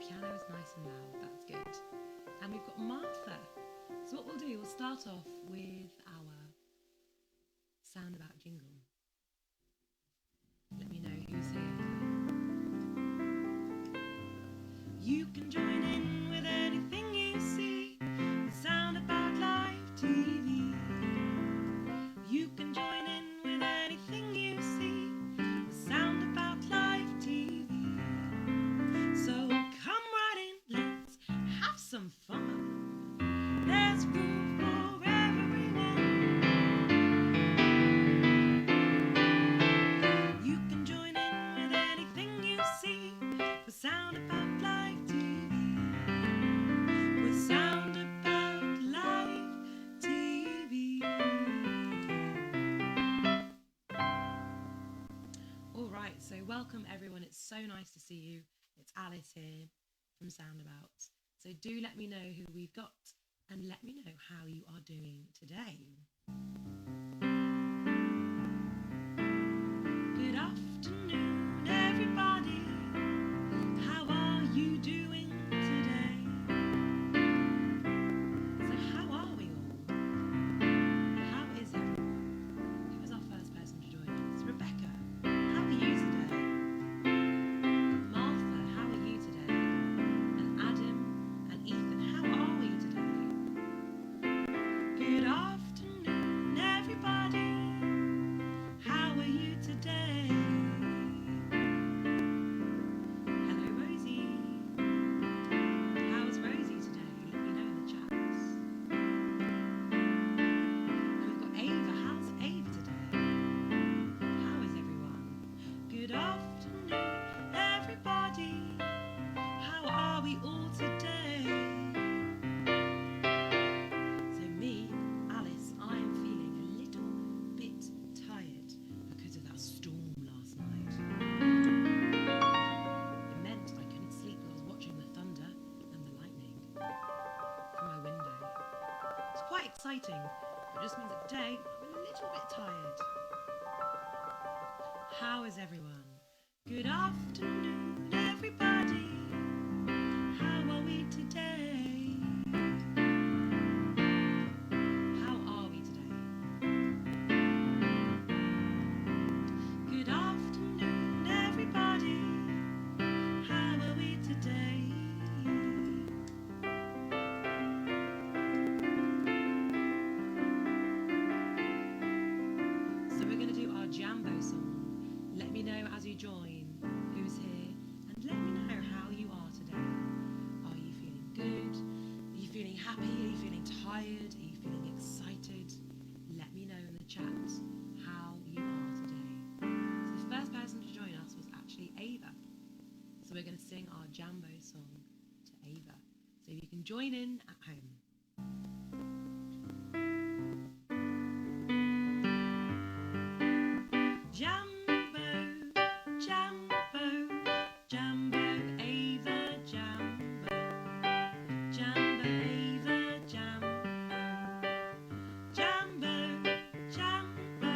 piano is nice and loud, that's good. And we've got Martha. So what we'll do, we'll start off with our Soundabout jingle. Let me know who's here. You can join in with anything you see. The Soundabout Live TV. You can join in with anything you see. The Soundabout Live TV. So come right in, let's have some fun. There's room for everyone. You can join in with anything you see. The Soundabout Live TV. With Soundabout Live TV. All right, so welcome everyone. It's so nice to see you. It's Alice here from Soundabout. So do let me know who we've got and let me know how you are doing today. Good afternoon, everybody. How are you doing today? So how are we all? How is everyone? Who was our first person to join us? Rebecca, how are you today? Martha, how are you today? And Adam and Ethan, how are we today? Good afternoon, everybody. How are you today? Hello, Rosie. How's Rosie today? Let me know in the chats. And we've got Ava. How's Ava today? How is everyone? Good afternoon, everybody. How are we all today? So me, Alice, I am feeling a little bit tired because of that storm last night. It meant I couldn't sleep because I was watching the thunder and the lightning from my window. It's quite exciting, but it just means that today I'm a little bit tired. How is everyone? Good afternoon, everybody. How are we today? How are we today? Good afternoon, everybody. How are we today? So we're going to do our Jambo song. Let me know as you join who's here and let me know how you are today. Are you feeling good? Are you feeling happy? Are you feeling tired? Are you feeling excited? Let me know in the chat how you are today. So the first person to join us was actually Ava. So we're going to sing our Jambo song to Ava. So you can join in at home. Jambo, Jambo, Jambo, Ava, Jambo. Jambo, Ava, Jambo. Jambo, Jambo,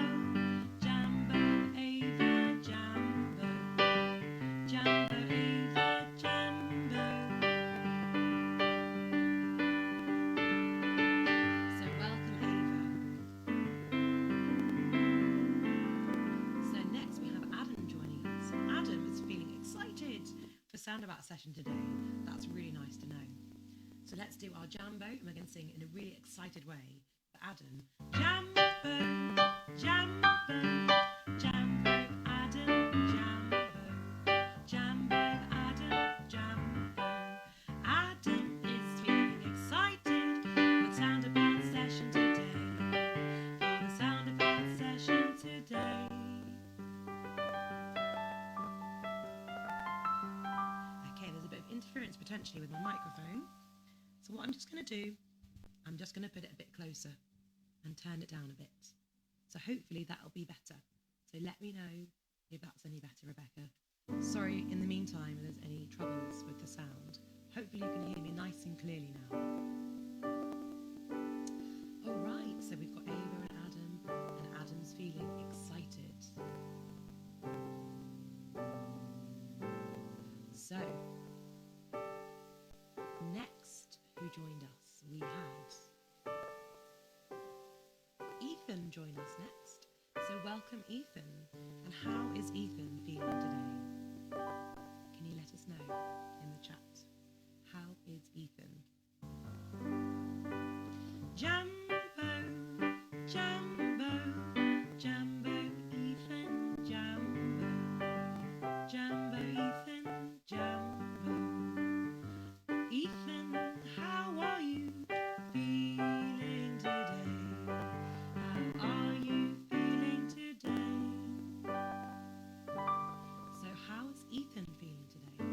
Jambo, Ava, Jambo. Jambo, Ava, Jambo. So welcome, Ava. So next we have Adam joining us. Adam is feeling excited for Soundabout session today. That's really nice to know. So let's do our Jambo and we're going to sing in a really excited way for Adam. Jambo, Jambo, Jambo, Adam, Jambo. Jambo, Adam, Jambo. Adam is feeling excited for the Soundabout session today. For the Soundabout session today. Okay, there's a bit of interference potentially with my microphone. So what I'm just going to do, I'm just going to put it a bit closer and turn it down a bit. So hopefully that'll be better. So let me know if that's any better, Rebecca. Sorry in the meantime if there's any troubles with the sound. Hopefully you can hear me nice and clearly now. All right, so we've got Ava and Adam, and Adam's feeling excited. So joined us, we had Ethan join us next. So welcome, Ethan. And how is Ethan feeling today? Can you let us know in the chat? How is Ethan? Jambo, Jambo, Jambo, Ethan, Jambo, Jambo, Ethan, Jambo. Ethan, how are you feeling today? How are you feeling today? So how is Ethan feeling today?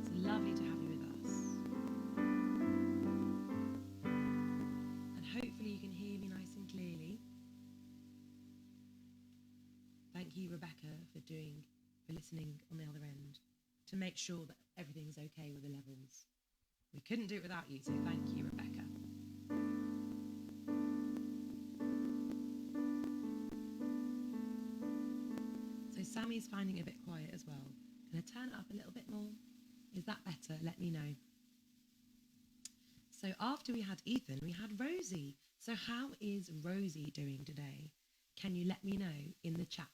It's lovely to have you with us. And hopefully you can hear me nice and clearly. Thank you, Rebecca, for listening on the other end to make sure that everything's okay with the levels. We couldn't do it without you, so thank you, Rebecca. So Sammy's finding it a bit quiet as well. Can I turn it up a little bit more? Is that better? Let me know. So after we had Ethan, we had Rosie. So how is Rosie doing today? Can you let me know in the chat?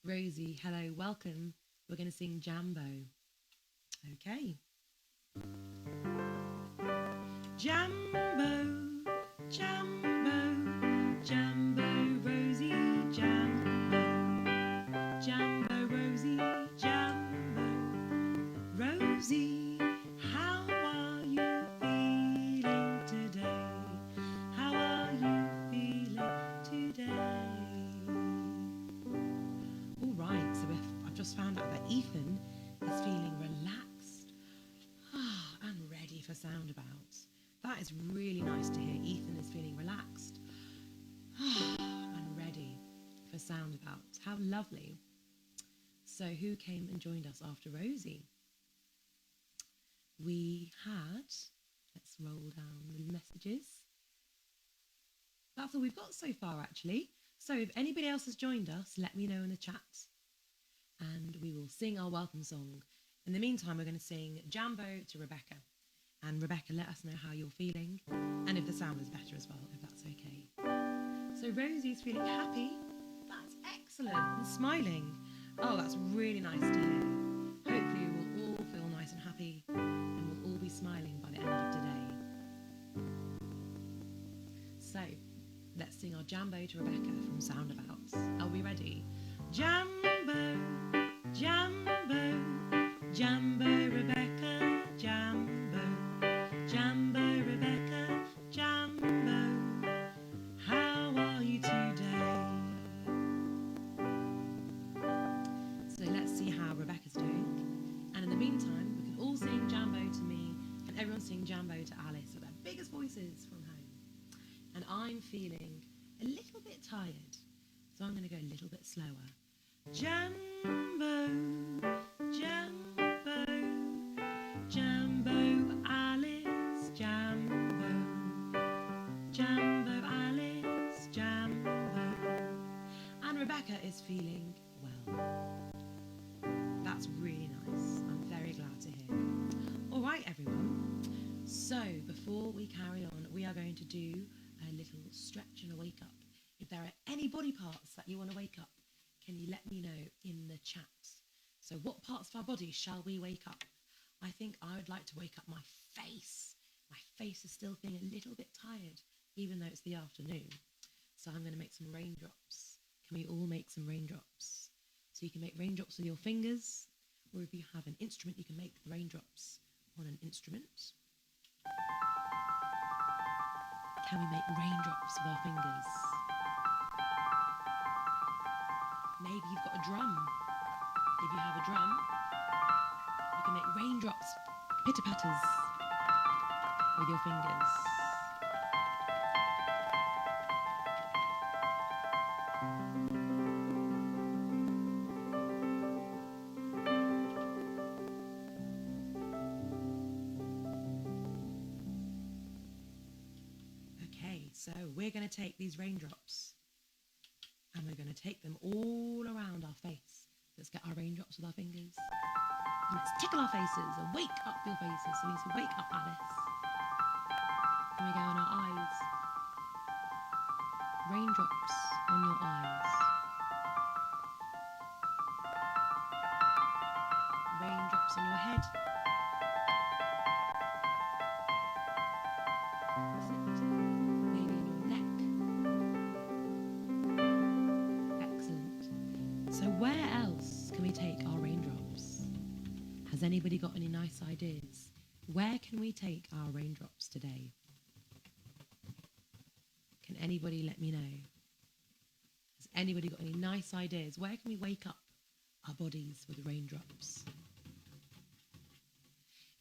Rosie, hello, welcome. We're going to sing Jambo. Okay. Jambo, Jambo, Jambo, Rosie, Jambo, Jambo, Rosie, Jambo, Rosie, how are you feeling today? How are you feeling today? All right, so I've just found out that Ethan is feeling relaxed and ready for Soundabout. That is really nice to hear. Ethan is feeling relaxed and ready for Soundabout. How lovely. So who came and joined us after Rosie? We had, let's roll down the messages. That's all we've got so far, actually. So if anybody else has joined us, let me know in the chat and we will sing our welcome song. In the meantime, we're going to sing Jambo to Rebecca. And Rebecca, let us know how you're feeling and if the sound is better as well, if that's okay. So Rosie's feeling happy. That's excellent. And smiling. Oh, that's really nice to hear. Hopefully we'll all feel nice and happy and we'll all be smiling by the end of today. So let's sing our Jambo to Rebecca from Soundabout. Are we ready? Jambo, Jambo, Jambo, Rebecca, Jambo, Jambo, Rebecca, Jambo, how are you today? So let's see how Rebecca's doing. And in the meantime, we can all sing Jambo to me and everyone sing Jambo to Alice with their biggest voices from home. And I'm feeling a little bit tired, so I'm going to go a little bit slower. Jambo, Jambo, Jambo, Alice, Jambo, Jambo, Alice, Jambo. And Rebecca is feeling well. That's really nice. I'm very glad to hear. All right, everyone. So before we carry on, we are going to do a little stretch and a wake up. If there are any body parts that you want to wake up, can you let me know in the chat? So what parts of our body shall we wake up? I think I would like to wake up my face. My face is still feeling a little bit tired, even though it's the afternoon. So I'm going to make some raindrops. Can we all make some raindrops? So you can make raindrops with your fingers, or if you have an instrument, you can make raindrops on an instrument. Can we make raindrops with our fingers? Maybe you've got a drum. If you have a drum, you can make raindrops, pitter-patters with your fingers. Okay, so we're going to take these raindrops and we're going to take them all around our face. Let's get our raindrops with our fingers. And let's tickle our faces and wake up your faces. So we need to wake up Alice. Can we go on our eyes? Raindrops on your eyes. Raindrops on your head. Maybe on your neck. Excellent. So where else can we take our raindrops? Has anybody got any nice ideas? Where can we take our raindrops today? Can anybody let me know? Has anybody got any nice ideas? Where can we wake up our bodies with raindrops?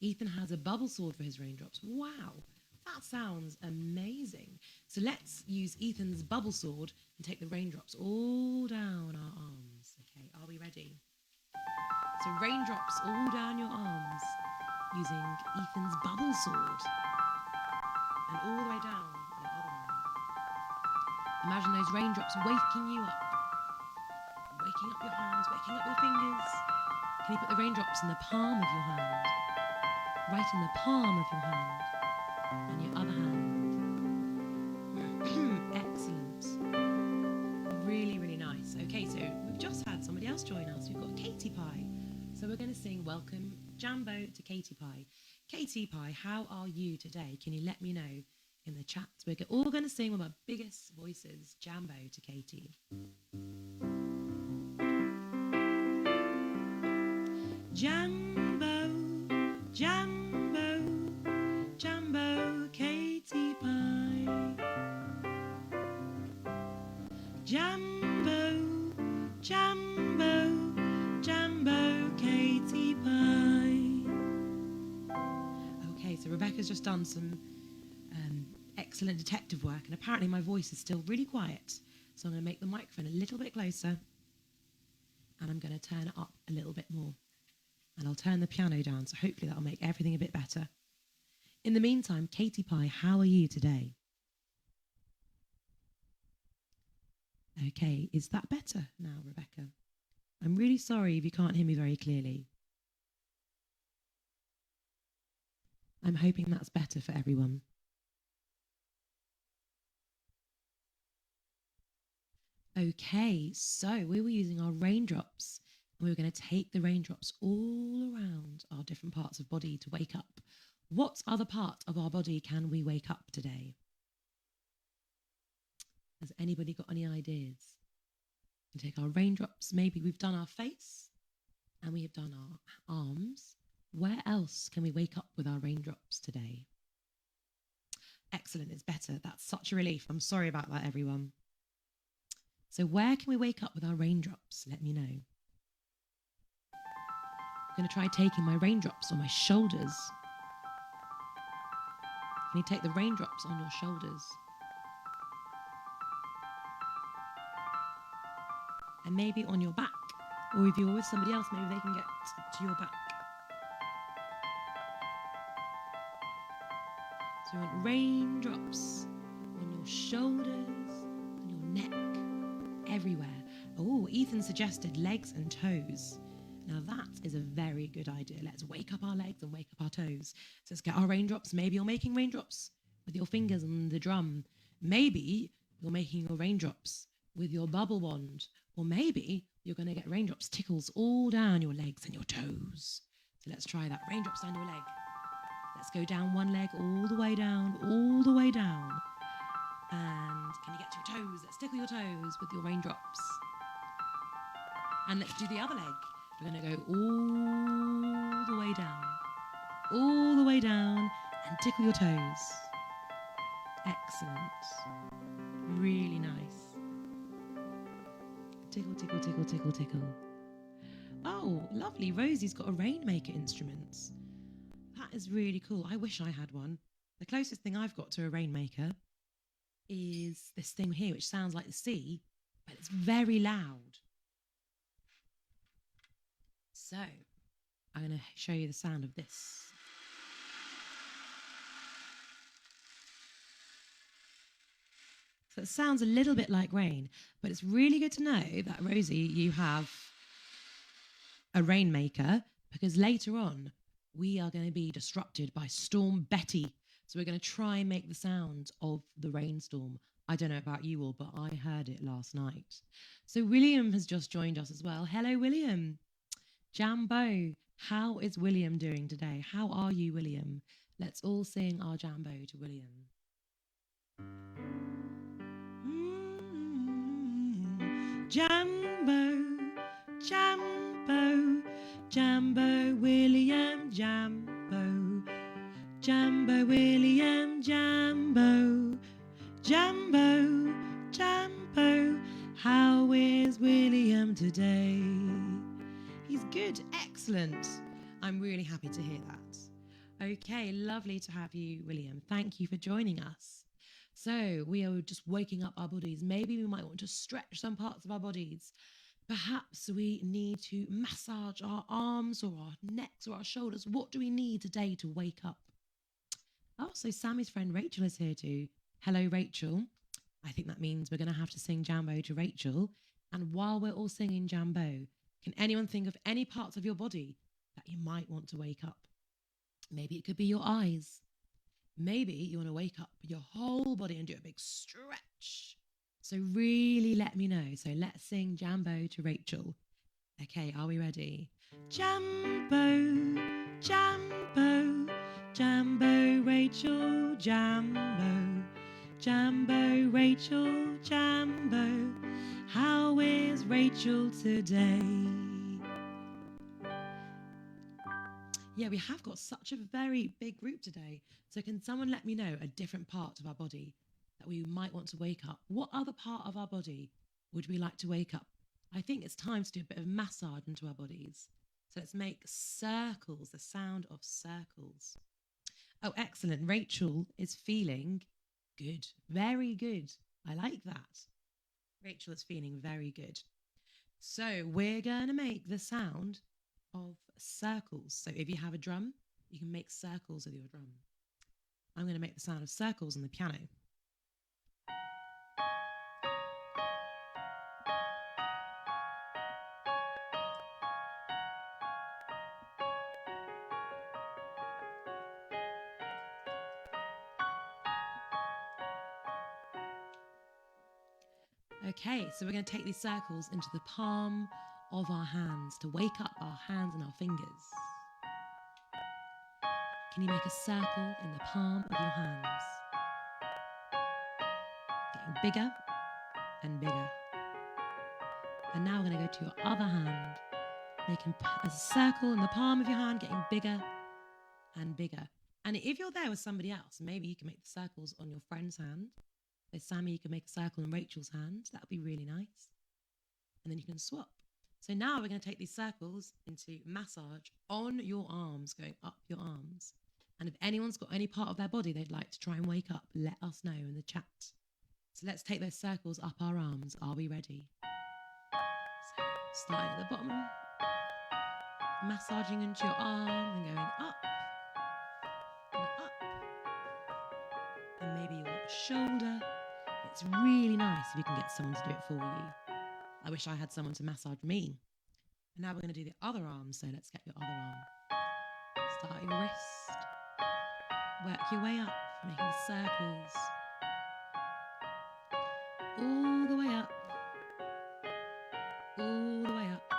Ethan has a bubble sword for his raindrops. Wow, that sounds amazing. So let's use Ethan's bubble sword and take the raindrops all down our arms. Okay, are we ready? So raindrops all down your arms using Ethan's bubble sword. And all the way down your other arm. Imagine those raindrops waking you up. Waking up your hands, waking up your fingers. Can you put the raindrops in the palm of your hand? Right in the palm of your hand. And your other hand. Excellent. Really, really nice. Okay, so we've just had somebody else join us. We've got Katie Pie. So we're going to sing Welcome Jambo to Katie Pie. Katie Pie, how are you today? Can you let me know in the chat? We're all going to sing with our biggest voices, Jambo to Katie. Jambo, Jambo, Jambo, Katie Pie. Jambo, Jambo, Jambo, Katie Pie. Okay, so Rebecca's just done some excellent detective work, and apparently my voice is still really quiet. So I'm going to make the microphone a little bit closer, and I'm going to turn it up a little bit more. And I'll turn the piano down, so hopefully that'll make everything a bit better. In the meantime, Katie Pie, how are you today? Okay, is that better now, Rebecca? I'm really sorry if you can't hear me very clearly. I'm hoping that's better for everyone. Okay, so we were using our raindrops, and we were going to take the raindrops all around our different parts of body to wake up. What other part of our body can we wake up today? Has anybody got any ideas? We take our raindrops, maybe we've done our face, and we have done our arms. Where else can we wake up with our raindrops today? Excellent, it's better. That's such a relief. I'm sorry about that, everyone. So where can we wake up with our raindrops? Let me know. I'm going to try taking my raindrops on my shoulders. Can you take the raindrops on your shoulders? And maybe on your back. Or if you're with somebody else, maybe they can get to your back. So we want raindrops on your shoulders, on your neck, everywhere. Oh, Ethan suggested legs and toes. Now that is a very good idea. Let's wake up our legs and wake up our toes. So let's get our raindrops. Maybe you're making raindrops with your fingers on the drum. Maybe you're making your raindrops with your bubble wand. Or maybe you're going to get raindrops tickles all down your legs and your toes. So let's try that. Raindrops down your leg. Let's go down one leg all the way down, all the way down. And can you get to your toes? Let's tickle your toes with your raindrops. And let's do the other leg. We're going to go all the way down, and tickle your toes. Excellent. Really nice. Tickle, tickle, tickle, tickle, tickle. Oh, lovely. Rosie's got a rainmaker instrument. That is really cool. I wish I had one. The closest thing I've got to a rainmaker is this thing here, which sounds like the sea, but it's very loud. So I'm going to show you the sound of this. So it sounds a little bit like rain, but it's really good to know that, Rosie, you have a rainmaker, because later on we are going to be disrupted by Storm Betty. So we're going to try and make the sound of the rainstorm. I don't know about you all, but I heard it last night. So William has just joined us as well. Hello, William. Jambo, how is William doing today? How are you, William? Let's all sing our Jambo to William. Jambo, Jambo, Jambo, William, Jambo, Jambo, William, Jambo, Jambo, Jambo. How is William today? He's good, excellent. I'm really happy to hear that. Okay, lovely to have you, William. Thank you for joining us. So we are just waking up our bodies. Maybe we might want to stretch some parts of our bodies. Perhaps we need to massage our arms or our necks or our shoulders. What do we need today to wake up? Oh, so Sammy's friend Rachel is here too. Hello, Rachel. I think that means we're going to have to sing Jambo to Rachel. And while we're all singing Jambo, can anyone think of any parts of your body that you might want to wake up? Maybe it could be your eyes. Maybe you want to wake up your whole body and do a big stretch. So really let me know. So let's sing Jambo to Rachel. Okay, are we ready? Jambo, Jambo, Jambo, Rachel, Jambo, Jambo, Rachel, Jambo. How is Rachel today? Yeah, we have got such a very big group today. So can someone let me know a different part of our body that we might want to wake up? What other part of our body would we like to wake up? I think it's time to do a bit of massage into our bodies. So let's make circles, the sound of circles. Oh, excellent. Rachel is feeling good. Very good. I like that. Rachel is feeling very good. So we're going to make the sound of circles. So if you have a drum, you can make circles with your drum. I'm going to make the sound of circles on the piano. Okay, so we're going to take these circles into the palm of our hands to wake up our hands and our fingers. Can you make a circle in the palm of your hands? Getting bigger and bigger. And now we're going to go to your other hand, making a circle in the palm of your hand, getting bigger and bigger. And if you're there with somebody else, maybe you can make the circles on your friend's hand. So Sammy, you can make a circle in Rachel's hand. That would be really nice. And then you can swap. So now we're going to take these circles into massage on your arms, going up your arms. And if anyone's got any part of their body they'd like to try and wake up, let us know in the chat. So let's take those circles up our arms. Are we ready? So starting at the bottom, massaging into your arm and going up and up. And maybe your shoulder. It's really nice if you can get someone to do it for you. I wish I had someone to massage me. And now we're going to do the other arm. So let's get your other arm. Start your wrist. Work your way up, making circles. All the way up. All the way up.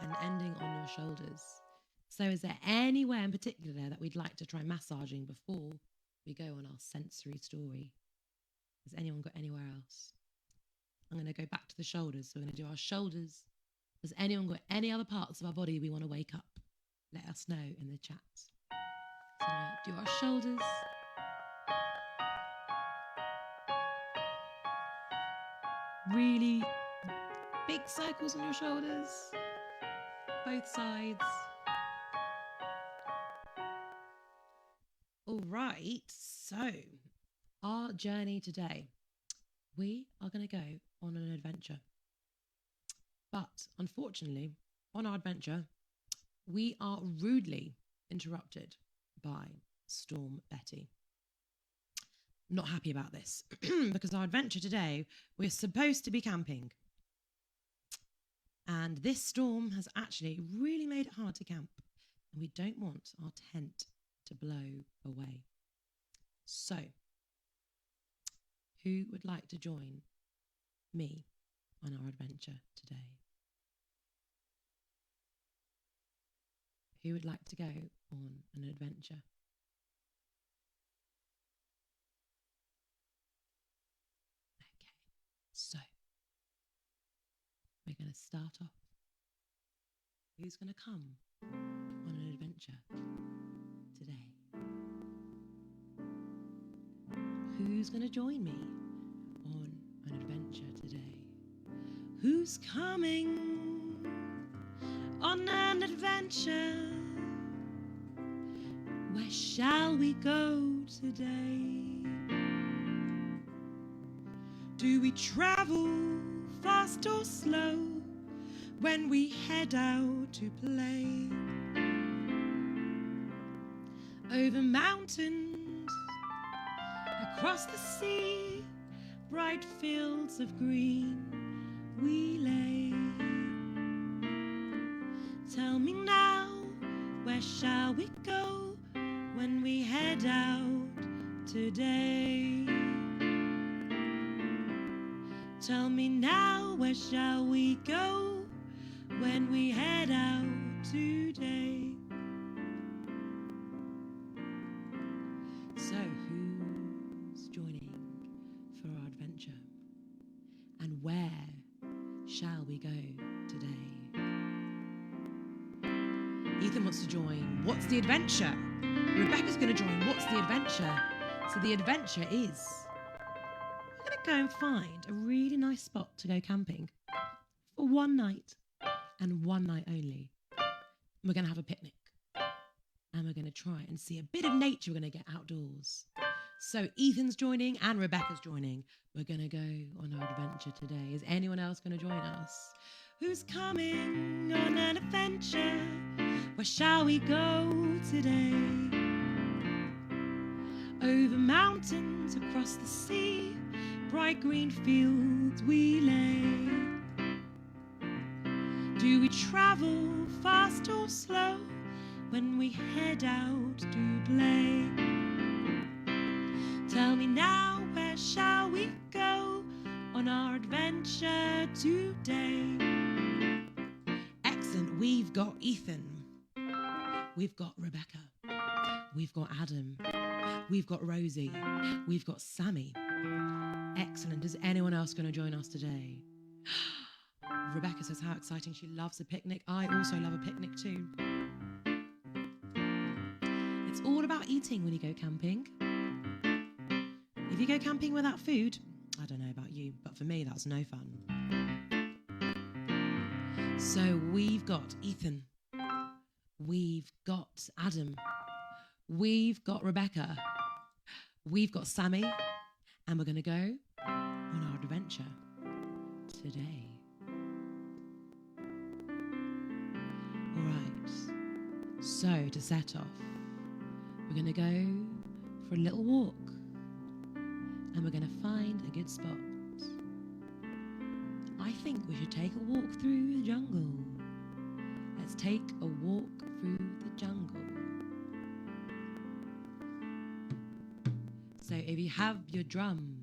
And ending on your shoulders. So is there anywhere in particular that we'd like to try massaging before we go on our sensory story? Has anyone got anywhere else? I'm going to go back to the shoulders. So we're going to do our shoulders. Has anyone got any other parts of our body we want to wake up? Let us know in the chat. So we're going to do our shoulders. Really big circles on your shoulders. Both sides. All right, so our journey today, we are going to go on an adventure. But unfortunately, on our adventure, we are rudely interrupted by Storm Betty. I'm not happy about this because our adventure today, we're supposed to be camping. And this storm has actually really made it hard to camp. And we don't want our tent to to blow away. So, who would like to join me on our adventure today? Who would like to go on an adventure? Okay, so we're going to start off. Who's going to come on an adventure today? Who's going to join me on an adventure today? Who's coming on an adventure? Where shall we go today? Do we travel fast or slow when we head out to play? Over mountains, across the sea, bright fields of green we lay. Tell me now, where shall we go when we head out today? Tell me now, where shall we go when we head out today? So who's joining for our adventure? And where shall we go today? Ethan wants to join. What's the adventure? Rebecca's going to join. What's the adventure? So the adventure is we're going to go and find a really nice spot to go camping for one night and one night only. We're going to have a picnic and we're going to try and see a bit of nature. We're going to get outdoors. So Ethan's joining and Rebecca's joining. We're going to go on our adventure today. Is anyone else going to join us? Who's coming on an adventure? Where shall we go today? Over mountains, across the sea, bright green fields we lay. Do we travel fast or slow when we head out to play? Tell me now, where shall we go on our adventure today? Excellent, we've got Ethan. We've got Rebecca, we've got Adam, we've got Rosie, we've got Sammy. Excellent. Is anyone else going to join us today? Rebecca says how exciting. She loves a picnic. I also love a picnic too. It's all about eating when you go camping. If you go camping without food, I don't know about you, but for me that's no fun. So we've got Ethan. We've got Adam, we've got Rebecca, we've got Sammy, and we're going to go on our adventure today. All right, so to set off, we're going to go for a little walk and we're going to find a good spot. I think we should take a walk through the jungle. Let's take a walk through the jungle. So if you have your drum,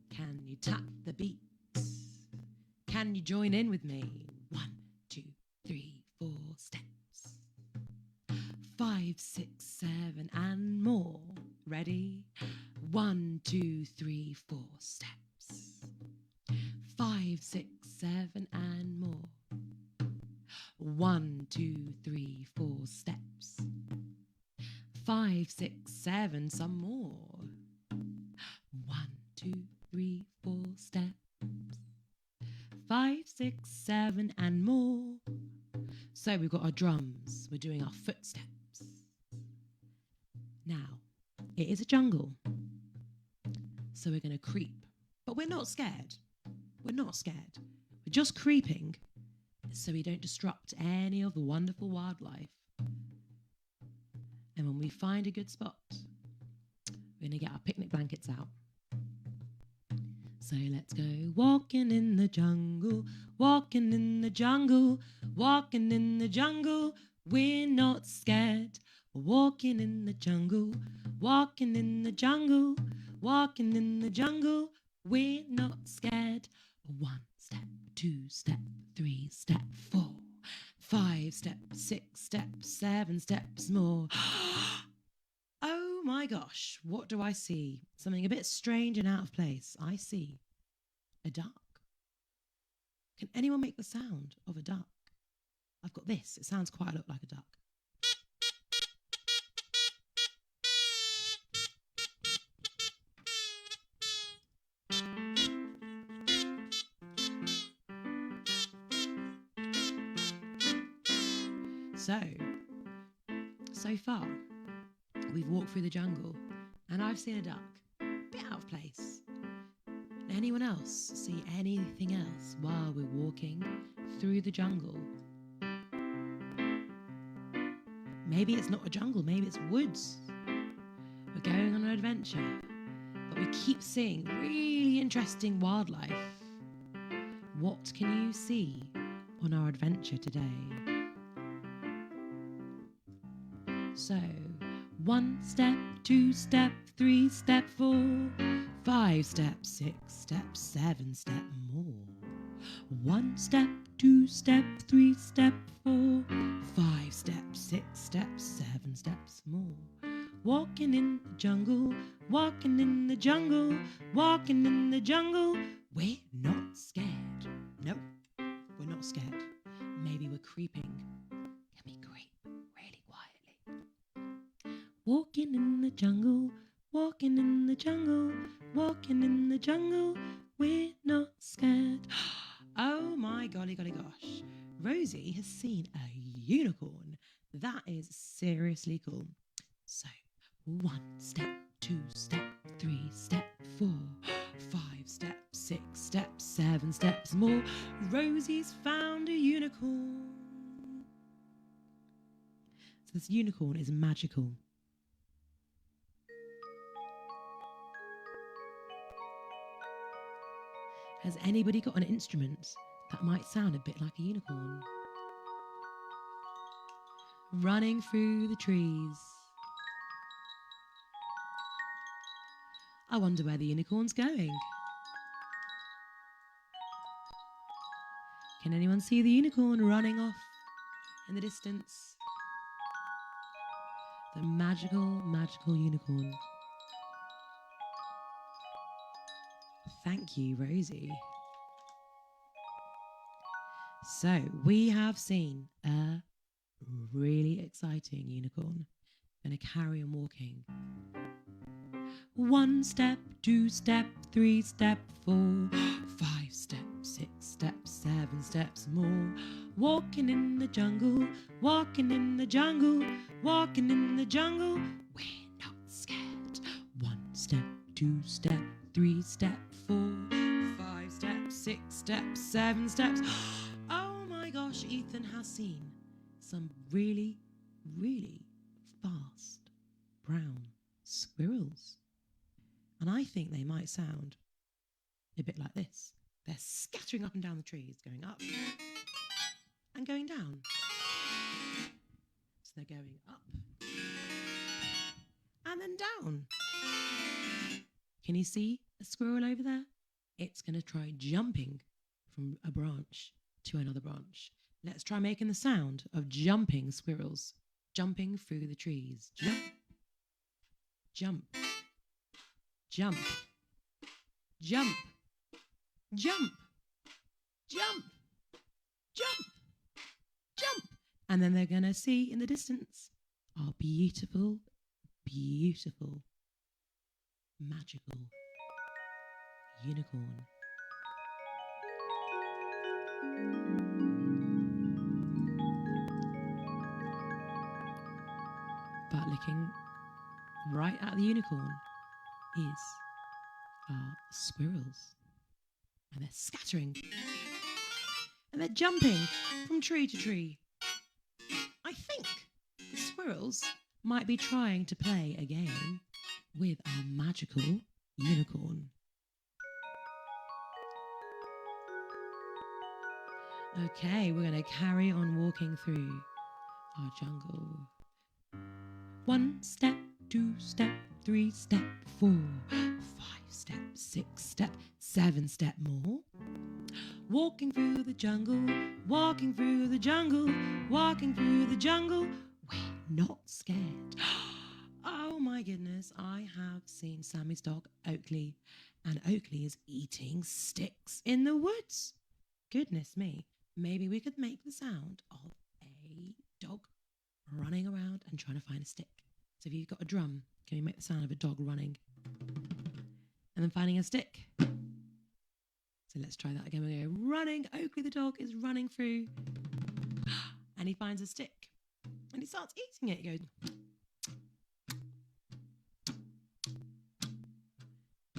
can you tap the beats? Can you join in with me? 1, 2, 3, 4 steps. 5, 6, 7 and more. Ready? 1, 2, 3, 4 steps. 5, 6, 7 and more. 1, 2, 3, 4 steps. 5, 6, 7, some more. 1, 2, 3, 4 steps. 5, 6, 7 and more. So we've got our drums. We're doing our footsteps. Now, it is a jungle. So we're going to creep. But we're not scared. We're not scared. We're just creeping so we don't disrupt any of the wonderful wildlife. And when we find a good spot, we're going to get our picnic blankets out. So let's go walking in the jungle, walking in the jungle, walking in the jungle. We're not scared, walking in the jungle, walking in the jungle, walking in the jungle. We're not scared. 1 step, 2 step, 3 step, 4, 5 step, 6 step, 7 steps more. Oh my gosh, what do I see? Something a bit strange and out of place. I see a duck. Can anyone make the sound of a duck? I've got this. It sounds quite a lot like a duck. So far, we've walked through the jungle and I've seen a duck. A bit out of place. Anyone else see anything else while we're walking through the jungle? Maybe it's not a jungle, maybe it's woods. We're going on an adventure, but we keep seeing really interesting wildlife. What can you see on our adventure today? So, 1 step, 2 step, 3 step, 4, 5 step, 6 step, 7 step more. 1 step, 2 step, 3 step, 4, 5 steps, 6 steps, 7 steps more. Walking in the jungle, walking in the jungle, walking in the jungle. We're not scared. Nope, we're not scared. Maybe we're creeping. Can we creep really quietly? Walking in the jungle, walking in the jungle, walking in the jungle. We're not scared. Oh my golly gosh. Rosie has seen a unicorn. That is seriously cool. So, 1 step, 2 step, 3 step, 4, 5 steps, 6 steps, 7 steps more. Rosie's found a unicorn. So this unicorn is magical. Has anybody got an instrument that might sound a bit like a unicorn? Running through the trees. I wonder where the unicorn's going. Can anyone see the unicorn running off in the distance? The magical unicorn. Thank you, Rosie. So we have seen a really exciting unicorn. Going to carry on walking. 1 step, 2 step, 3 step, 4, 5 steps, 6 steps, 7 steps more. Walking in the jungle, walking in the jungle, walking in the jungle. We're not scared. 1 step, 2 step, 3 step, 4, 5 steps, 6 steps, 7 steps. Oh my gosh, Ethan has seen some really fast brown squirrels. And I think they might sound a bit like this. They're scattering up and down the trees, going up and going down. So they're going up and then down. Can you see a squirrel over there? It's going to try jumping from a branch to another branch. Let's try making the sound of jumping squirrels. Jumping through the trees. Jump. Jump. Jump. Jump. Jump. Jump. Jump. Jump. And then they're going to see in the distance our beautiful, magical unicorn. But looking right at the unicorn is our squirrels. And they're scattering. And they're jumping from tree to tree. I think the squirrels might be trying to play a game with our magical unicorn. Okay, we're going to carry on walking through our jungle. 1 step, 2 step, 3 step, 4, 5 step, 6 step, 7 step more. Walking through the jungle, walking through the jungle, walking through the jungle. We're not scared. Oh my goodness, I have seen Sammy's dog, Oakley, and Oakley is eating sticks in the woods. Goodness me, maybe we could make the sound of a dog running around and trying to find a stick. So if you've got a drum, can we make the sound of a dog running and then finding a stick? So let's try that again. We go running. Oakley the dog is running through and he finds a stick and he starts eating it. He goes.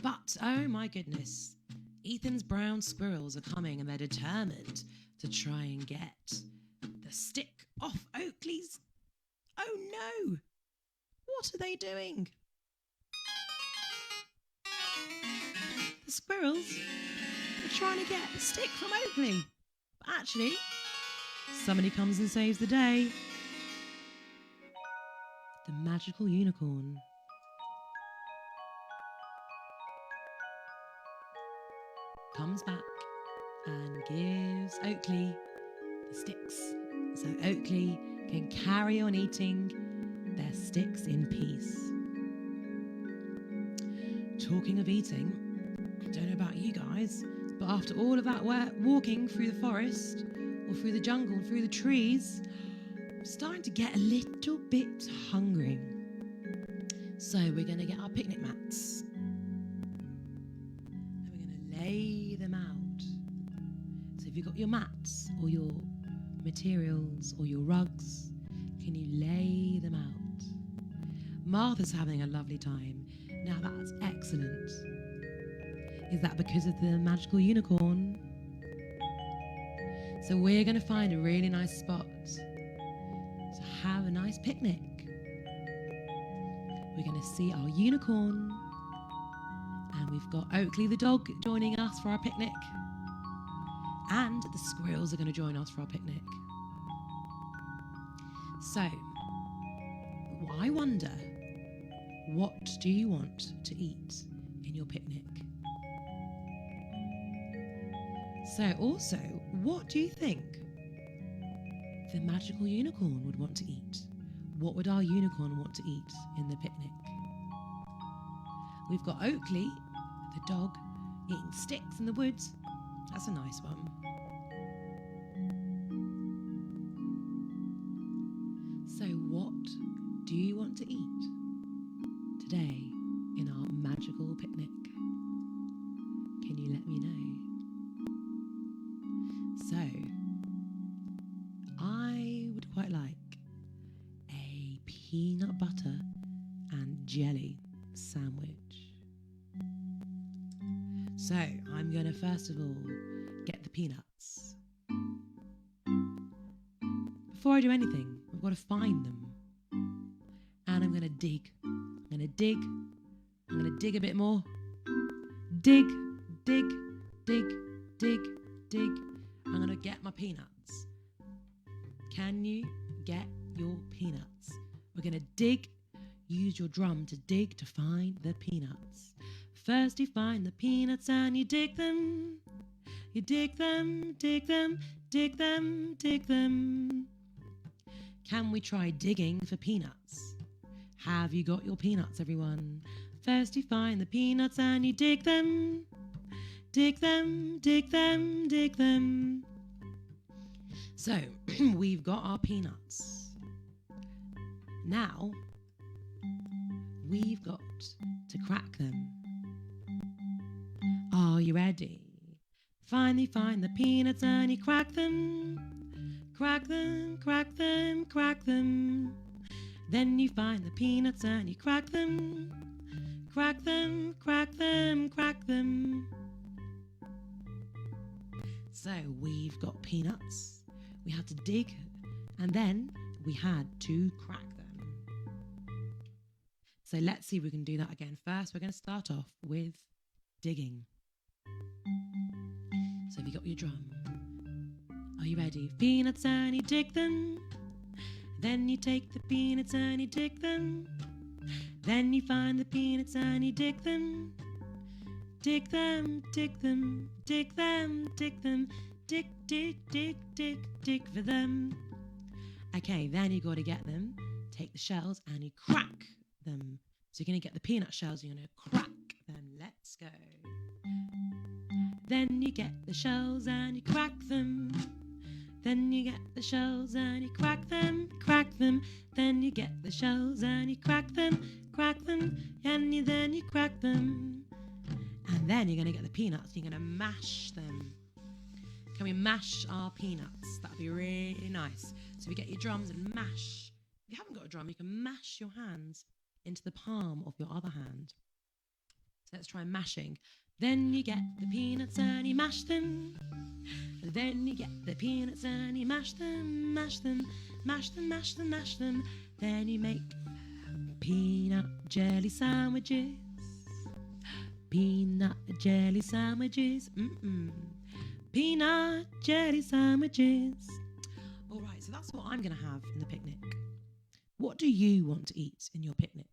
But, oh my goodness, Ethan's brown squirrels are coming and they're determined to try and get the stick off Oakley's. Oh no! What are they doing? The squirrels are trying to get the stick from Oakley. But actually, somebody comes and saves the day. The magical unicorn. Comes back and gives Oakley the sticks so Oakley can carry on eating their sticks in peace. Talking of eating, I don't know about you guys, but after all of that walking through the forest or through the jungle, through the trees, I'm starting to get a little bit hungry. So we're going to get our picnic mats. Lay them out. So if you've got your mats or your materials or your rugs, can you lay them out? Martha's having a lovely time. Now that's excellent. Is that because of the magical unicorn? So we're going to find a really nice spot to have a nice picnic. We're going to see our unicorn. And we've got Oakley the dog joining us for our picnic. And the squirrels are going to join us for our picnic. So, I wonder, what do you want to eat in your picnic? So also, what do you think the magical unicorn would want to eat? What would our unicorn want to eat in the picnic? We've got Oakley, the dog, eating sticks in the woods. That's a nice one. So what do you want to eat today in our magical picnic? Can you let me know? So, I would quite like a peanut butter and jelly sandwich. So I'm going to first of all get the peanuts. Before I do anything, I've got to find them. And I'm going to dig. I'm going to dig a bit more. Dig, dig, dig, dig, dig. I'm going to get my peanuts. Can you get your peanuts? We're going to dig. Use your drum to dig to find the peanuts. First you find the peanuts and you dig them. You dig them, dig them, dig them, dig them. Can we try digging for peanuts? Have you got your peanuts, everyone? First you find the peanuts and you dig them. Dig them, dig them, dig them. So, we've got our peanuts. Now, we've got to crack them. Are you ready? Finally find the peanuts and you crack them. Crack them, crack them, crack them. Then you find the peanuts and you crack them. Crack them, crack them, crack them. So we've got peanuts. We had to dig and then we had to crack them. So let's see if we can do that again. First, we're going to start off with digging. So have you got your drum? Are you ready? Peanuts and you dig them. Then you take the peanuts and you dig them. Then you find the peanuts and you dig them. Dig them, dig them, dig them, dig them. Dig, dig, dig, dig, dig for them. Okay, then you got to get them. Take the shells and you crack them. So you're going to get the peanut shells, you're going to crack them. Let's go. Then you get the shells and you crack them. Then you get the shells and you crack them, crack them. Then you get the shells and you crack them, and then you crack them. And then you're going to get the peanuts, you're going to mash them. Can we mash our peanuts? That'd be really nice. So we get your drums and mash. If you haven't got a drum, you can mash your hands into the palm of your other hand. So let's try mashing. Then you get the peanuts and you mash them. Then you get the peanuts and you mash them, mash them, mash them, mash them, mash them. Then you make peanut jelly sandwiches. Peanut jelly sandwiches. Peanut jelly sandwiches. All right, so that's what I'm going to have in the picnic. What do you want to eat in your picnic?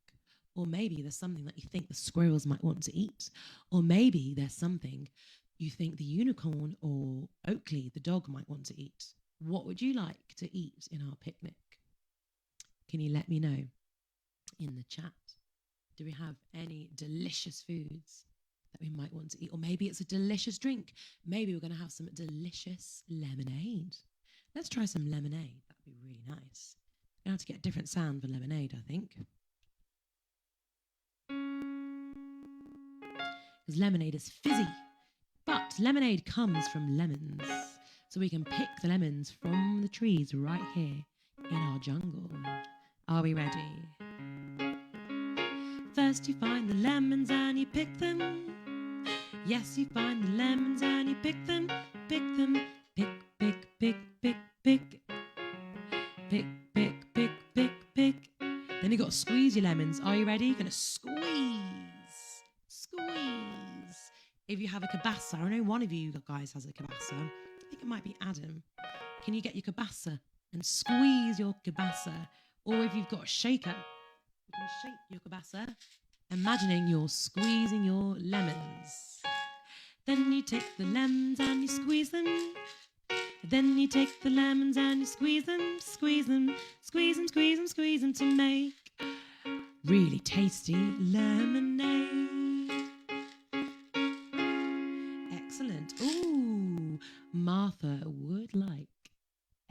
Or maybe there's something that you think the squirrels might want to eat. Or maybe there's something you think the unicorn or Oakley, the dog, might want to eat. What would you like to eat in our picnic? Can you let me know in the chat? Do we have any delicious foods that we might want to eat? Or maybe it's a delicious drink. Maybe we're going to have some delicious lemonade. Let's try some lemonade. That'd be really nice. We're going to have to get a different sound for lemonade, I think. Because lemonade is fizzy. But lemonade comes from lemons. So we can pick the lemons from the trees right here in our jungle. Are we ready? First you find the lemons and you pick them. Yes, you find the lemons and you pick them. Pick them. Pick, pick, pick, pick, pick. Pick, pick, pick, pick, pick. Then you got to squeeze your lemons. Are you ready? You're going to squeeze. Squeeze. If you have a kibasa, I know one of you guys has a kibasa. I think it might be Adam. Can you get your kibasa and squeeze your kibasa? Or if you've got a shaker, you can shake your kibasa, imagining you're squeezing your lemons. Then you take the lemons and you squeeze them. Then you take the lemons and you squeeze them, squeeze them, squeeze them, squeeze them, squeeze them to make really tasty lemonade. Excellent. Ooh, Martha would like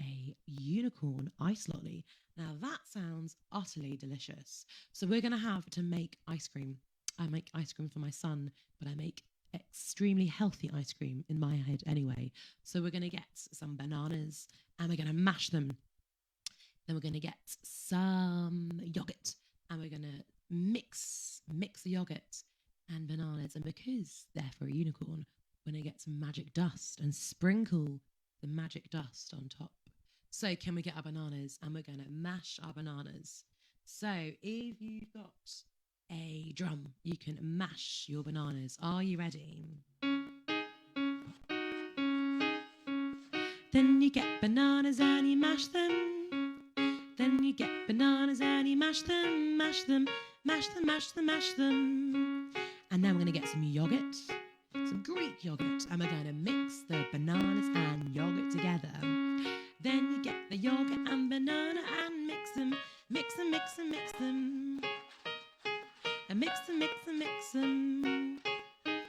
a unicorn ice lolly. Now that sounds utterly delicious. So we're going to have to make ice cream. I make ice cream for my son, but I make extremely healthy ice cream in my head anyway. So we're going to get some bananas and we're going to mash them. Then we're going to get some yogurt and we're going to mix the yogurt and bananas. And because they're for a unicorn, we're going to get some magic dust and sprinkle the magic dust on top. So can we get our bananas and we're going to mash our bananas. So if you've got a drum, you can mash your bananas. Are you ready? Then you get bananas and you mash them. Then you get bananas and you mash them, mash them, mash them, mash them, mash them. And then we're going to get some yogurt, some Greek yogurt, and we're going to mix the bananas and yogurt together. Then you get the yogurt and banana and mix them, mix them, mix them, mix them. And mix them, mix them, mix them.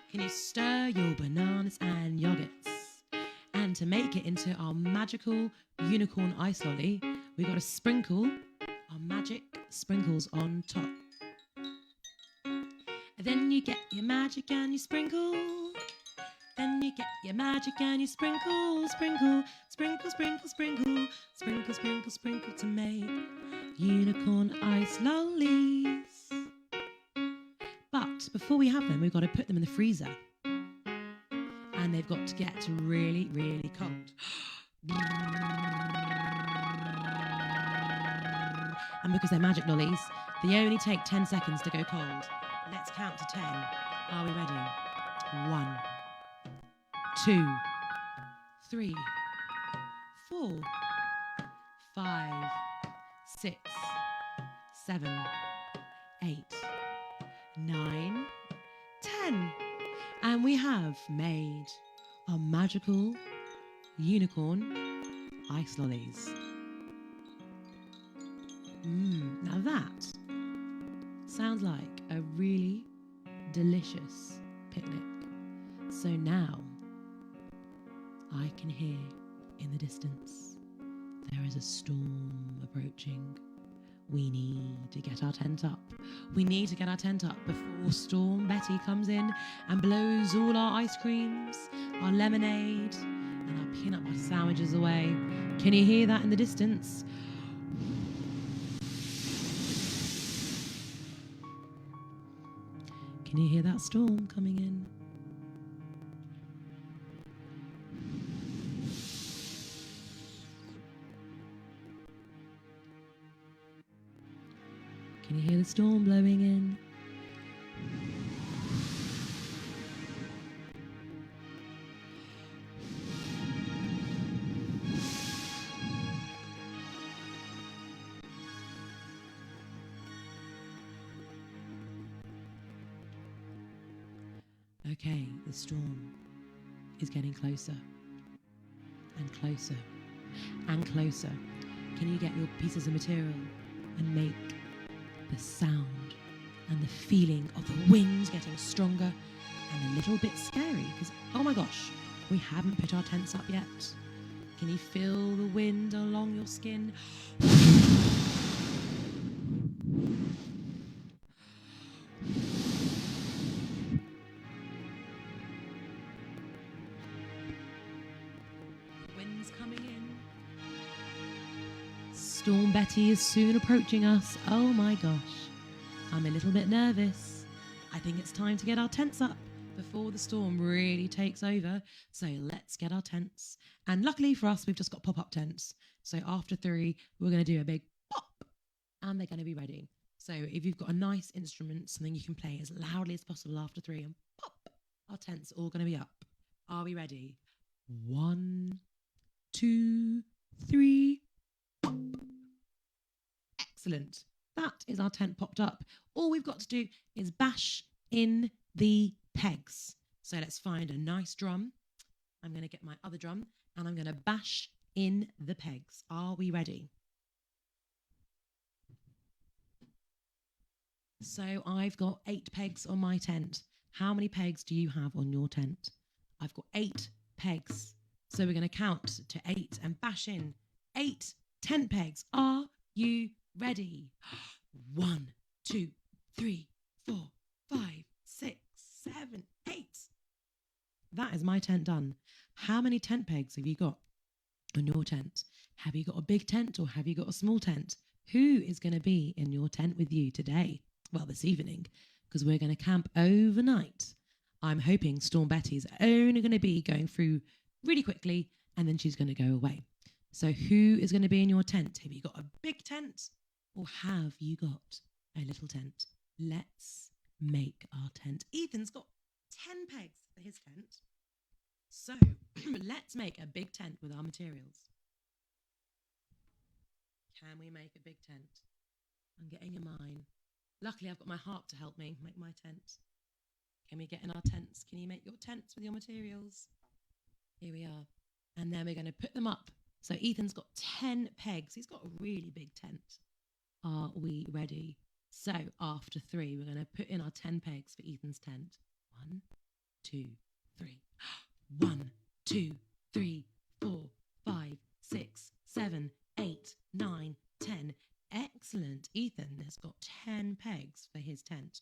Can you stir your bananas and yogurts? And to make it into our magical unicorn ice lolly, we've got to sprinkle our magic sprinkles on top. And then you get your magic and you sprinkle. Then you get your magic and you sprinkle, sprinkle, sprinkle, sprinkle, sprinkle, sprinkle, sprinkle, sprinkle to make unicorn ice lollies. But before we have them, we've got to put them in the freezer. And they've got to get really, really cold. And because they're magic lollies, they only take 10 seconds to go cold. Let's count to 10. Are we ready? 1, 2, 3, 4, 5, 6, 7, 8, 9, 10. And we have made our magical unicorn ice lollies. Now that sounds like a really delicious picnic. So now I can hear in the distance there is a storm approaching. We need to get our tent up. We need to get our tent up before Storm Betty comes in and blows all our ice creams, our lemonade, and our peanut butter sandwiches away. Can you hear that in the distance? Can you hear that storm coming in? Can you hear the storm blowing in? Okay, the storm is getting closer and closer and closer. Can you get your pieces of material and make the sound and the feeling of the winds getting stronger and a little bit scary? Because, oh my gosh, we haven't put our tents up yet. Can you feel the wind along your skin? Storm Betty is soon approaching us. Oh my gosh, I'm a little bit nervous. I think it's time to get our tents up before the storm really takes over. So let's get our tents. And luckily for us, we've just got pop-up tents. So after 3, we're going to do a big pop and they're going to be ready. So if you've got a nice instrument, something you can play as loudly as possible after 3 and pop, our tents are all going to be up. Are we ready? 1, 2, 3, pop. Excellent. That is our tent popped up. All we've got to do is bash in the pegs. So let's find a nice drum. I'm going to get my other drum and I'm going to bash in the pegs. Are we ready? So I've got 8 pegs on my tent. How many pegs do you have on your tent? I've got 8 pegs. So we're going to count to 8 and bash in 8 tent pegs. Are you ready? 1, 2, 3, 4, 5, 6, 7, 8. That is my tent done. How many tent pegs have you got on your tent? Have you got a big tent or have you got a small tent? Who is going to be in your tent with you today? Well, this evening, because we're going to camp overnight. I'm hoping Storm Betty's only going to be going through really quickly and then she's going to go away. So who is going to be in your tent? Have you got a big tent or have you got a little tent? Let's make our tent. Ethan's got 10 pegs for his tent. So let's make a big tent with our materials. Can we make a big tent? I'm getting in mine. Luckily, I've got my harp to help me make my tent. Can we get in our tents? Can you make your tents with your materials? Here we are. And then we're going to put them up. So Ethan's got 10 pegs. He's got a really big tent. Are we ready? So after 3, we're going to put in our 10 pegs for Ethan's tent. 1, 2, 3. 1, 2, 3, 4, 5, 6, 7, 8, 9, 10. Excellent. Ethan has got 10 pegs for his tent.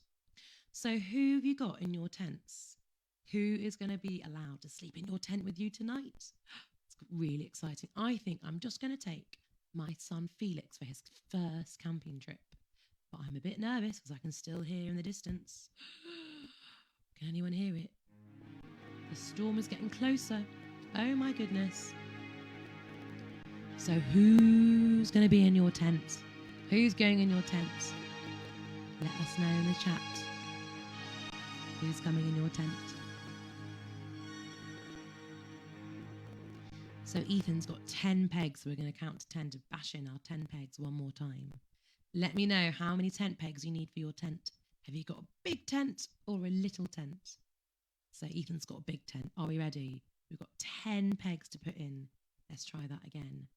So who have you got in your tents? Who is going to be allowed to sleep in your tent with you tonight? It's really exciting. I think I'm just going to take my son Felix for his first camping trip. But I'm a bit nervous because I can still hear in the distance. Can anyone hear it? The storm is getting closer. Oh my goodness. So who's going to be in your tent? Who's going in your tent? Let us know in the chat. Who's coming in your tent? So Ethan's got 10 pegs. So we're going to count to 10 to bash in our 10 pegs one more time. Let me know how many tent pegs you need for your tent. Have you got a big tent or a little tent? So Ethan's got a big tent. Are we ready? We've got 10 pegs to put in. Let's try that again.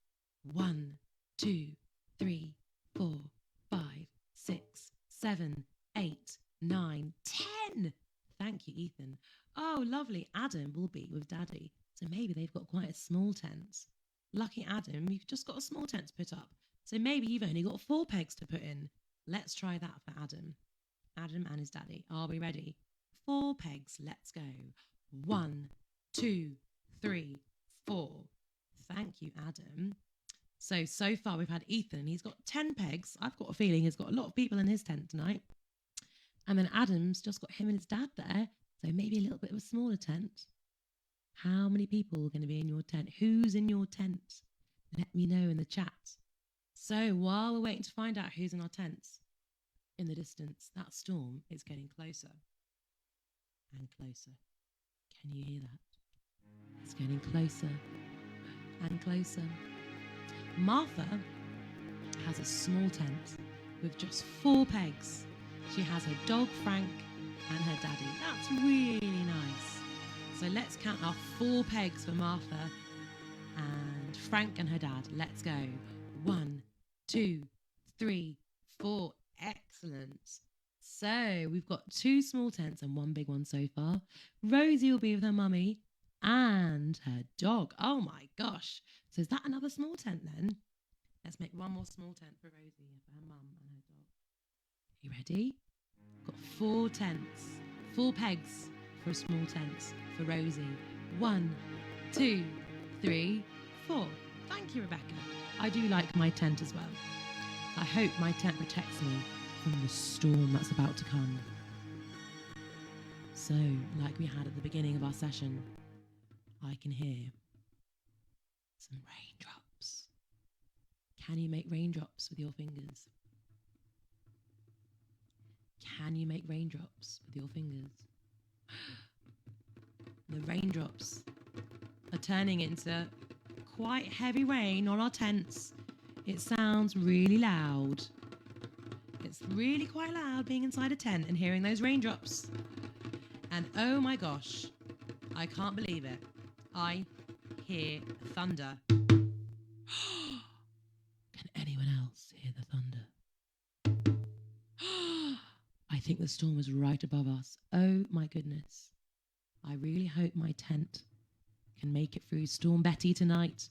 1, 2, 3, 4, 5, 6, 7, 8, 9, 10. Thank you, Ethan. Oh, lovely. Adam will be with Daddy. So maybe they've got quite a small tent. Lucky Adam, you've just got a small tent to put up. So maybe you've only got 4 pegs to put in. Let's try that for Adam. Adam and his daddy. Are we ready? 4 pegs. Let's go. 1, 2, 3, 4. Thank you, Adam. So far we've had Ethan. He's got 10 pegs. I've got a feeling he's got a lot of people in his tent tonight. And then Adam's just got him and his dad there. So maybe a little bit of a smaller tent. How many people are going to be in your tent? Who's in your tent? Let me know in the chat. So while we're waiting to find out who's in our tents, in the distance, that storm is getting closer and closer. Can you hear that? It's getting closer and closer. Martha has a small tent with just 4 pegs. She has her dog Frank and her daddy. That's really nice. So let's count our 4 pegs for Martha and Frank and her dad. Let's go. 1, 2, 3, 4. Excellent. So we've got 2 small tents and 1 big one so far. Rosie will be with her mummy and her dog. Oh my gosh. So is that another small tent then? Let's make 1 more small tent for Rosie, for her mum and her dog. Are you ready? Got 4 tents, 4 pegs for a small tent for Rosie. 1, 2, 3, 4. Thank you, Rebecca. I do like my tent as well. I hope my tent protects me from the storm that's about to come. So, like we had at the beginning of our session, I can hear some raindrops. Can you make raindrops with your fingers? Can you make raindrops with your fingers? The raindrops are turning into quite heavy rain on our tents. It sounds really loud. It's really quite loud being inside a tent and hearing those raindrops. And oh my gosh, I can't believe it. I hear thunder. Can anyone else hear the thunder? I think the storm is right above us. Oh my goodness. I really hope my tent can make it through Storm Betty tonight.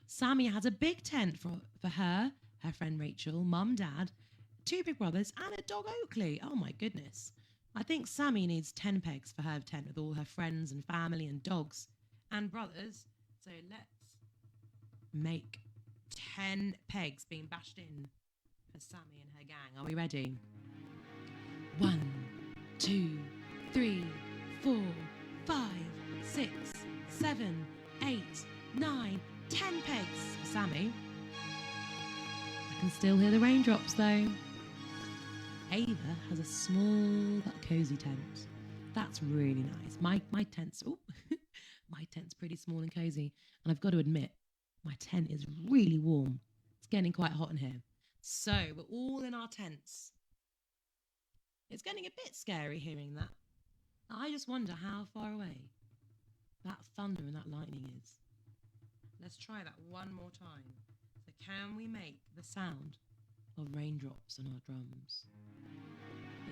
Sammy has a big tent for her friend Rachel, mum, dad, 2 big brothers and a dog Oakley. Oh my goodness. I think Sammy needs 10 pegs for her tent with all her friends and family and dogs and brothers. So let's make 10 pegs being bashed in for Sammy and her gang. Are we ready? 1, 2, 3, 4, 5, 6, 7, 8, 9, 10 pegs for Sammy. I can still hear the raindrops though. Ava has a small but cosy tent. That's really nice. My tent's my tent's pretty small and cozy, and I've got to admit, my tent is really warm. It's getting quite hot in here. So we're all in our tents. It's getting a bit scary hearing that. I just wonder how far away that thunder and that lightning is. Let's try that one more time. So can we make the sound of raindrops on our drums?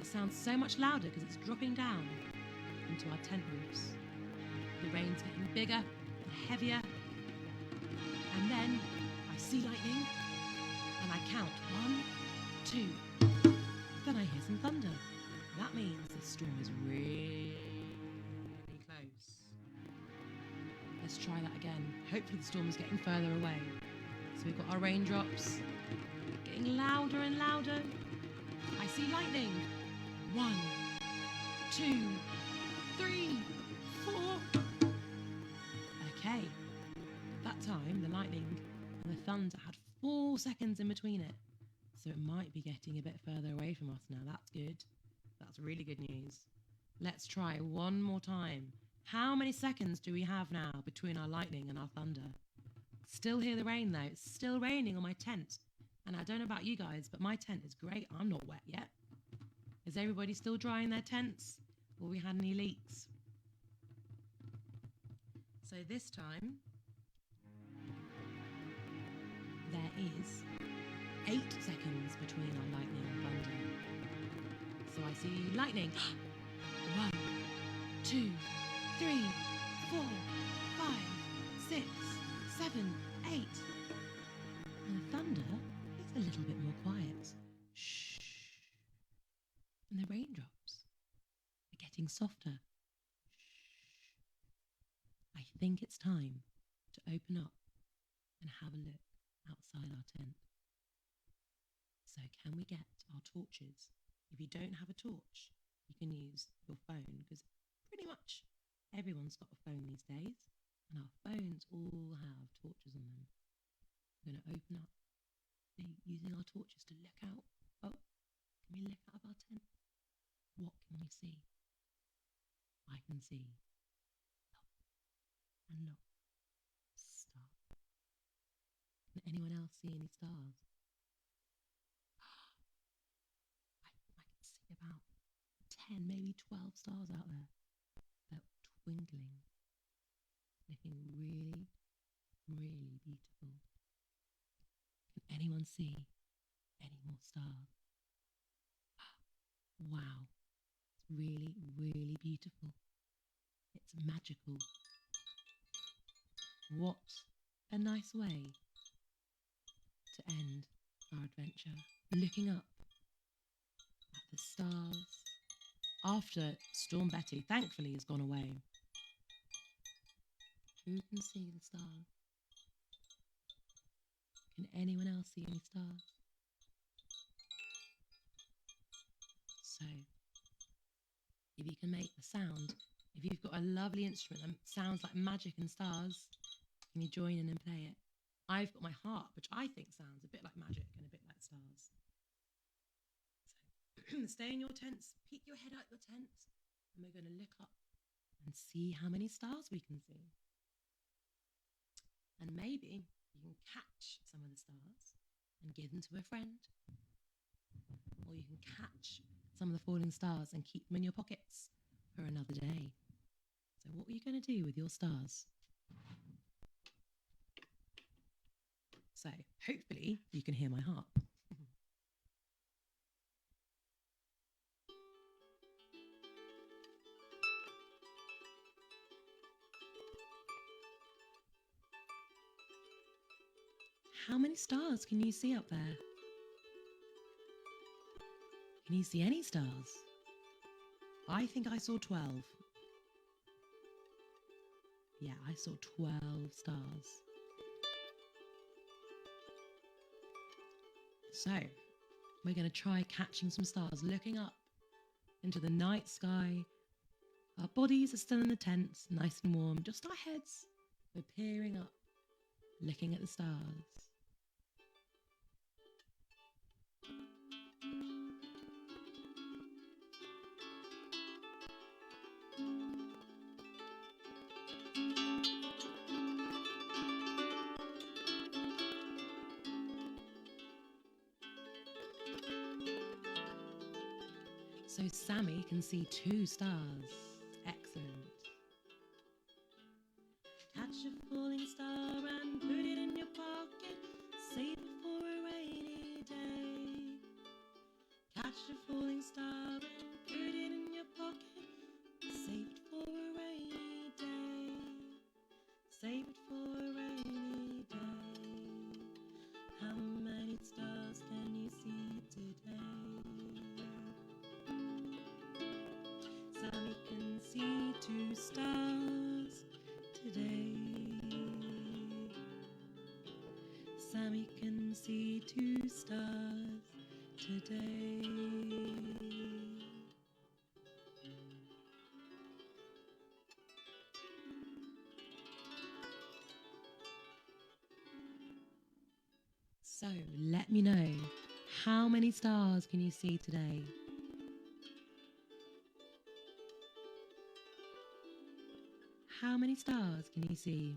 It sounds so much louder because it's dropping down into our tent roofs. The rain's getting bigger and heavier. And then I see lightning and I count 1, 2. Then I hear some thunder. That means the storm is really close. Let's try that again. Hopefully the storm is getting further away. So we've got our raindrops getting louder and louder. I see lightning. 1, 2, 3, 4. Okay. That time, the lightning and the thunder had 4 seconds in between it. So it might be getting a bit further away from us now. That's good. That's really good news. Let's try one more time. How many seconds do we have now between our lightning and our thunder? Still hear the rain though. It's still raining on my tent. And I don't know about you guys, but my tent is great. I'm not wet yet. Is everybody still drying their tents? Or we had any leaks? So this time, there is 8 seconds between our lightning and thunder. So I see lightning. 1, 2, 3, 4, 5, 6, 7, 8. And the thunder is a little bit more quiet. Shh. And the raindrops are getting softer. Shh. I think it's time to open up and have a look outside our tent. So can we get our torches? If you don't have a torch, you can use your phone, because pretty much everyone's got a phone these days, and our phones all have torches on them. We're going to open up using our torches to look out. Oh, can we look out of our tent? What can we see? I can see lots and lots of stars. Can anyone else see any stars? I can see about 10, maybe 12 stars out there. They're twinkling, looking really, really beautiful. Can anyone see any more stars? Wow, it's really, really beautiful. It's magical. What a nice way to end our adventure, looking up at the stars after Storm Betty thankfully has gone away. Who can see the stars? Can anyone else see any stars? So, if you can make the sound, if you've got a lovely instrument that sounds like magic and stars, can you join in and play it? I've got my harp, which I think sounds a bit like magic and a bit like stars. So, stay in your tents, peek your head out your tent, and we're going to look up and see how many stars we can see. And maybe you can catch some of the stars and give them to a friend. Or you can catch some of the falling stars and keep them in your pockets for another day. So what are you going to do with your stars? So hopefully you can hear my harp. How many stars can you see up there? Can you see any stars? I think I saw 12. Yeah, I saw 12 stars. So, we're going to try catching some stars, looking up into the night sky. Our bodies are still in the tent, nice and warm, just our heads. We're peering up, looking at the stars. So Sammy can see 2 stars. Excellent. Catch a falling star and put it in your pocket. Save it for a rainy day. Catch a falling star and put it in your pocket. Save it for a rainy day. Save it for a rainy day. How many stars can you see today? Sammy can see 2 stars today. Sammy can see 2 stars today. So let me know, how many stars can you see today? How many stars can you see?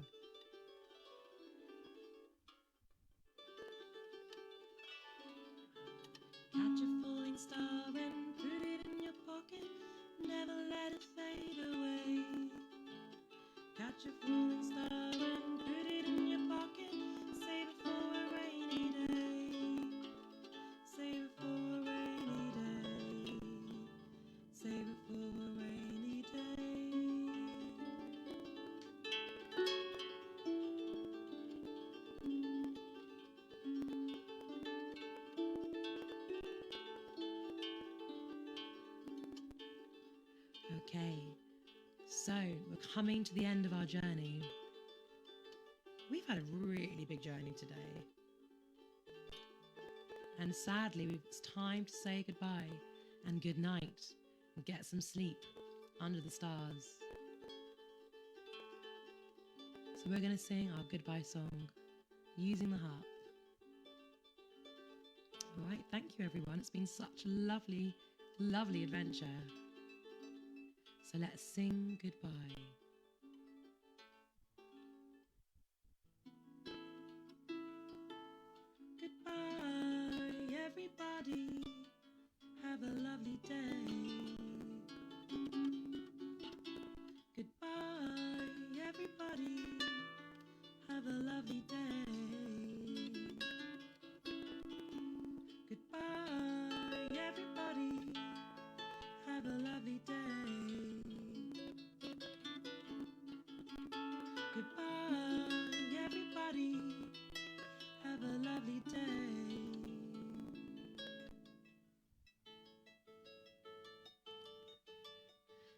Okay, so we're coming to the end of our journey. We've had a really big journey today. And sadly, it's time to say goodbye and good night and get some sleep under the stars. So we're going to sing our goodbye song using the harp. All right, thank you everyone. It's been such a lovely, lovely adventure. So let's sing goodbye. Goodbye, everybody. Have a lovely day. Goodbye, everybody. Have a lovely day. Goodbye, everybody. Have a lovely day. Goodbye, everybody. Have a lovely day.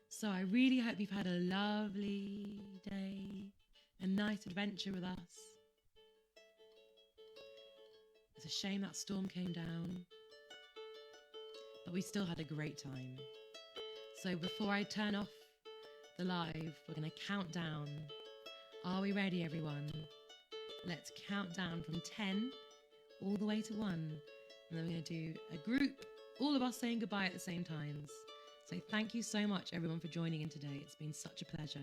So I really hope you've had a lovely day, a nice adventure with us. It's a shame that storm came down, but we still had a great time. So before I turn off the live, we're going to count down. Are we ready, everyone? Let's count down from 10 all the way to 1. And then we're going to do a group, all of us saying goodbye at the same times. So thank you so much, everyone, for joining in today. It's been such a pleasure.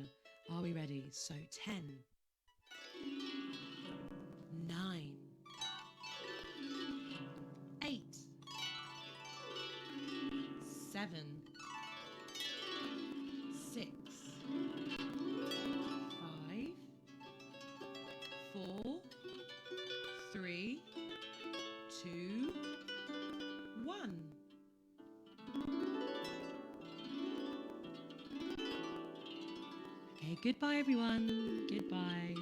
Are we ready? So 10, 9, 8, 7, 6, 5, 4, 3, 2, 1. Okay, goodbye everyone. Goodbye.